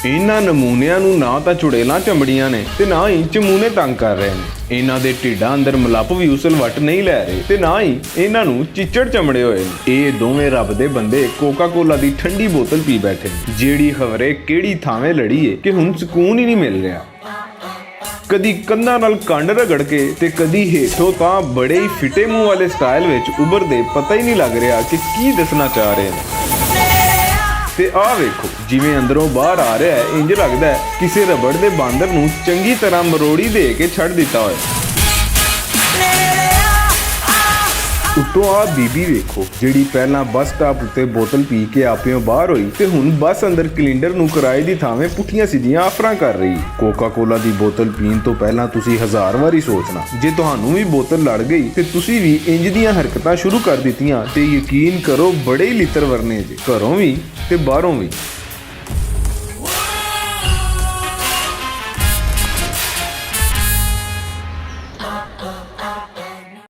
ਇਹਨਾਂ ਨਮੂਨਿਆਂ ਨੂੰ ਨਾ ਤਾਂ ਚੁੜੇਲਾਂ ਚਮੜੀਆਂ ਨੇ ਤੇ ਨਾ ਹੀ ਚਮੂਨੇ ਤੰਗ ਕਰ ਰਹੇ ਨੇ। ਇਹਨਾਂ ਦੇ ਢਿੱਡਾਂ ਅੰਦਰ ਮਲੱਪ ਵੀ ਉਸਲ ਵੱਟ ਨਹੀਂ ਲੈ ਰਹੇ ਤੇ ਨਾ ਹੀ ਇਹਨਾਂ ਨੂੰ ਚਿੱਚੜ ਚਮੜੇ ਹੋਏ ਨੇ। ਇਹ ਦੋਵੇਂ ਰੱਬ ਦੇ ਬੰਦੇ ਕੋਕਾ ਕੋਲਾ ਦੀ ਠੰਡੀ ਬੋਤਲ ਪੀ ਬੈਠੇ ਨੇ, ਜਿਹੜੀ ਖਬਰੇ ਕਿਹੜੀ ਥਾਵੇਂ ਲੜੀ ਏ ਕਿ ਹੁਣ ਸਕੂਨ ਹੀ ਨਹੀਂ ਮਿਲ ਰਿਹਾ। ਕਦੀ ਕੰਧਾਂ ਨਾਲ ਕੰਡ ਰਗੜ ਕੇ ਤੇ ਕਦੀ ਹੇਠੋਂ ਤਾਂ ਬੜੇ ਹੀ ਫਿੱਟੇ ਮੂੰਹ ਵਾਲੇ ਸਟਾਈਲ ਵਿੱਚ ਉੱਭਰਦੇ, ਪਤਾ ਹੀ ਨਹੀਂ ਲੱਗ ਰਿਹਾ ਕਿ ਕੀ ਦੱਸਣਾ ਚਾਹ ਰਹੇ ਨੇ। ਤੇ ਆਹ ਵੇਖੋ, ਜਿਵੇਂ ਅੰਦਰੋਂ ਬਾਹਰ ਆ ਰਿਹਾ ਹੈ, ਇੰਜ ਲੱਗਦਾ ਹੈ ਕਿਸੇ ਰਬੜ ਦੇ ਬਾਂਦਰ ਨੂੰ ਚੰਗੀ ਤਰ੍ਹਾਂ ਮਰੋੜੀ ਦੇ ਕੇ ਛੱਡ ਦਿੱਤਾ ਹੋਇਆ। ਉੱਤੋਂ ਆ ਬੀਬੀ ਵੇਖੋ, ਜਿਹੜੀ ਪਹਿਲਾਂ ਬੱਸ ਸਟਾਪ ਉੱਤੇ ਬੋਤਲ ਪੀ ਕੇ ਆਪਿਓਂ ਬਾਹਰ ਹੋਈ ਤੇ ਹੁਣ ਬੱਸ ਅੰਦਰ ਕੈਲੰਡਰ ਨੂੰ ਕਿਰਾਏ ਦੀ ਥਾਵੇਂ ਪੁੱਠੀਆਂ ਸਿੱਧੀਆਂ ਆਫਰਾਂ ਕਰ ਰਹੀ। ਕੋਕਾ ਕੋਲਾ ਦੀ ਬੋਤਲ ਪੀਣ ਤੋਂ ਪਹਿਲਾਂ ਤੁਸੀਂ 1000 ਵਾਰੀ ਸੋਚਣਾ। ਜੇ ਤੁਹਾਨੂੰ ਵੀ ਬੋਤਲ ਲੜ ਗਈ ਤੇ ਤੁਸੀਂ ਵੀ ਇੰਜ ਦੀਆਂ ਹਰਕਤਾਂ ਸ਼ੁਰੂ ਕਰ ਦਿੱਤੀਆਂ ਤੇ ਯਕੀਨ ਕਰੋ ਬੜੇ ਹੀ ਲਿੱਤਰ ਵਰਨੇ ਜੇ, ਘਰੋਂ ਵੀ ਤੇ ਬਾਹਰੋਂ ਵੀ।